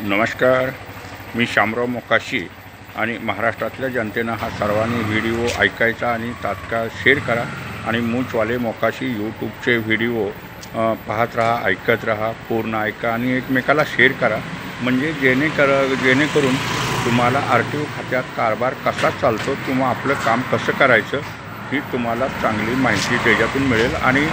नमस्कार, मी शामराव मोकाशी आणि महाराष्ट्रातल्या जनतेनं हा सर्वांनी व्हिडिओ ऐकायचा आणि तात्काळ शेअर करा आणि मूचवाले मोकाशी यूट्यूबचे व्हिडिओ पाहत राहा, ऐकत राहा, पूर्ण ऐका आणि एकमेकाला शेअर करा. म्हणजे जेणेकरून तुम्हाला RTO खात्यात कारभार कसा चालतो किंवा आपलं काम कसं करायचं ही तुम्हाला चांगली माहिती त्याच्यातून मिळेल आणि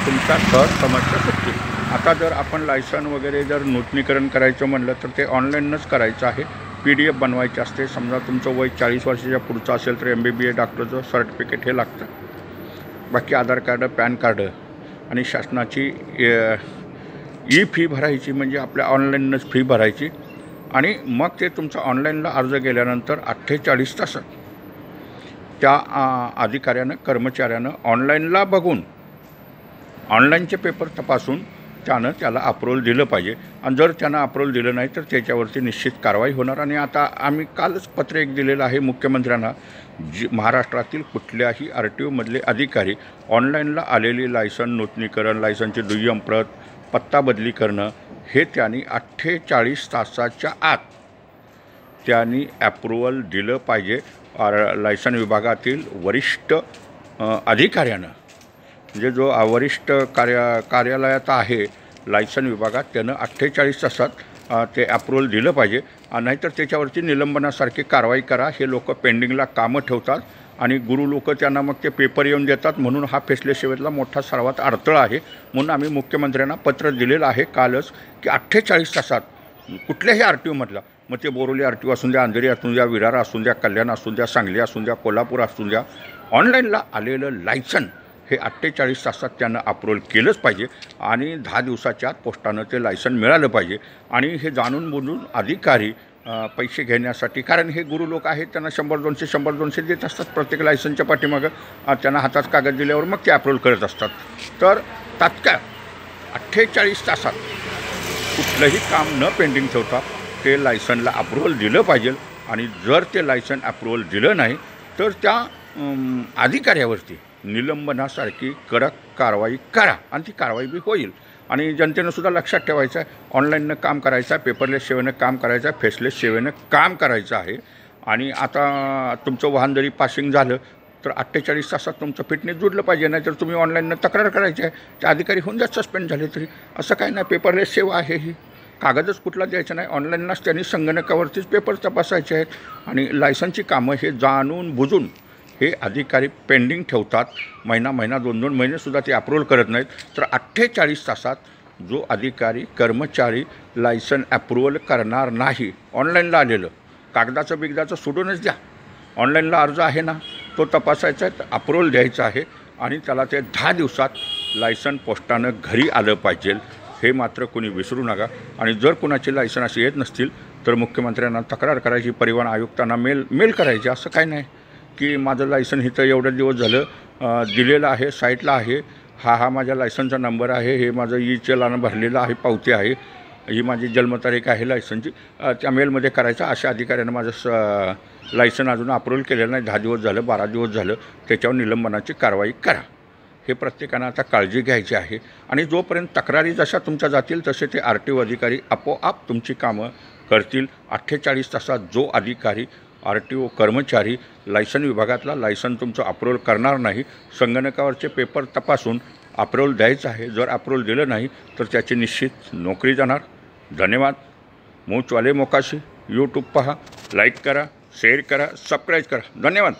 तुमच्या सहज समस्या सुटतील. आता जर आपण लायसन वगैरे जर नूतनीकरण करायचं म्हणलं तर ते ऑनलाईनच करायचं आहे. PDF बनवायची असते. समजा तुमचं वय 40 वर्षाच्या पुढचं असेल तर MBBS डॉक्टरचं सर्टिफिकेट हे लागतं. बाकी आधार कार्ड, पॅन कार्ड आणि शासनाची फी भरायची, म्हणजे आपल्या ऑनलाईनच फी भरायची आणि मग ते तुमचं ऑनलाईनला अर्ज केल्यानंतर 48 तासात त्या अधिकाऱ्यानं, कर्मचाऱ्यानं ऑनलाईनला बघून ऑनलाईनचे पेपर तपासून त्याला अप्रूव्हल दिलं पाहिजे. आणि जर त्यानं अप्रूव्हल दिलं नाही तर त्याच्यावरती निश्चित कारवाई होणार. आणि आता आम्ही कालच पत्र एक दिलेलं आहे मुख्यमंत्र्यांना, महाराष्ट्रातील कुठल्याही RTOमधले अधिकारी ऑनलाईनला आलेली लायसन नूतनीकरण, लायसनची दुय्यम प्रत, पत्ता बदली करणं हे त्यांनी 48 तासाच्या आत त्यांनी ॲप्रूव्हल दिलं पाहिजे. लायसन विभागातील वरिष्ठ अधिकाऱ्यानं, म्हणजे जो वरिष्ठ कार्यालयात आहे लायसन विभागात, त्यानं 48 तासात ते अप्रूव्हल दिलं पाहिजे. नाहीतर त्याच्यावरती निलंबनासारखी कारवाई करा. हे लोक पेंडिंगला कामं ठेवतात आणि गुरु लोक त्यांना मग ते पेपर येऊन देतात. म्हणून हा फेसलेस सेवेतला मोठा सर्वात अडथळा आहे. म्हणून आम्ही मुख्यमंत्र्यांना पत्र दिलेलं आहे कालच की 48 तासात कुठल्याही RTOमधला, मग ते बोरोली RTO असून द्या, अंधेरी असून द्या, विरार असून द्या, कल्याण असून द्या, सांगली असून द्या, कोल्हापूर असून द्या, ऑनलाईनला आलेलं लायसन हे 48 तासात त्यांना अप्रूव्हल केलंच पाहिजे आणि 10 दिवसाच्या आत पोस्टानं ते लायसन मिळालं पाहिजे. आणि हे जाणून बुजून अधिकारी पैसे घेण्यासाठी, कारण हे गुरु लोक आहेत, त्यांना 100-200 देत असतात प्रत्येक लायसनच्या पाठीमागं. त्यांना हातात कागद दिल्यावर मग ते अप्रूव्हल करत असतात. तर तात्काळ 48 तासात कुठलंही काम न पेंडिंग ठेवता ते लायसनला अप्रूव्हल दिलं पाहिजे. आणि जर ते लायसन अप्रूव्हल दिलं नाही तर त्या अधिकाऱ्यावरती निलंबनासारखी कडक कारवाई करा आणि ती कारवाई बी होईल. आणि जनतेनंसुद्धा लक्षात ठेवायचं आहे, ऑनलाईननं काम करायचं आहे, पेपरलेस सेवेनं काम करायचं आहे, फेसलेस सेवेनं काम करायचं आहे. आणि आता तुमचं वाहन जरी पासिंग झालं तर 48 तासात तुमचं फिटनेस जुळलं पाहिजे. नाही तर तुम्ही ऑनलाईननं तक्रार करायची आहे. ते अधिकारी होऊन जात सस्पेंड झाले तरी. असं काही नाही, पेपरलेस सेवा आहे ही. कागदच कुठला द्यायचा नाही, ऑनलाईनलाच त्यांनी संगणकावरतीच पेपर तपासायचे आहेत. आणि लायसनची कामं हे जाणून बुजून हे अधिकारी पेंडिंग ठेवतात. महिना 2 महिनेसुद्धा ते अप्रूव्हल करत नाहीत. तर 48 तासात जो अधिकारी, कर्मचारी लायसन अप्रूव्हल करणार नाही, ऑनलाईनला आलेलं कागदाचं बिगदाचं सोडूनच द्या, ऑनलाईनला अर्ज आहे ना तो तपासायचा आहे, अप्रूव्हल द्यायचं आहे आणि त्याला ते 10 दिवसात लायसन पोस्टानं घरी आलं पाहिजे. हे मात्र कोणी विसरू नका. आणि जर कोणाची लायसन अशी येत नसतील तर मुख्यमंत्र्यांना तक्रार करायची, परिवहन आयुक्तांना मेल करायची. असं काही नाही की माझं लायसन इथं एवढे दिवस झालं दिलेलं आहे, साईटला आहे, हा माझ्या लायसनचा नंबर आहे, हे माझं चलानं भरलेलं आहे, पावती आहे, ही माझी जन्मतारीख आहे लायसनची, त्या मेलमध्ये करायचं. अशा अधिकाऱ्यानं माझं लायसन अजून अप्रूव्हल केलेलं नाही, 10 दिवस झालं, 12 दिवस झालं, त्याच्यावर निलंबनाची कारवाई करा. हे प्रत्येकानं आता काळजी घ्यायची आहे. आणि जोपर्यंत तक्रारी जशा तुमच्या जातील तसे ते RTO अधिकारी आपोआप तुमची कामं करतील. 48 तासात जो अधिकारी RTO कर्मचारी लायसन विभागातला लायसन तुमचं अप्रूव्हल करणार नाही, संगणकावरचे पेपर तपासून अप्रूव्हल द्यायचं आहे. जर अप्रूव्हल दिलं नाही तर त्याची निश्चित नोकरी जाणार. धन्यवाद. मूचवाले मोकाशी यूट्यूब पहा, लाईक करा, शेअर करा, सबस्क्राईब करा. धन्यवाद.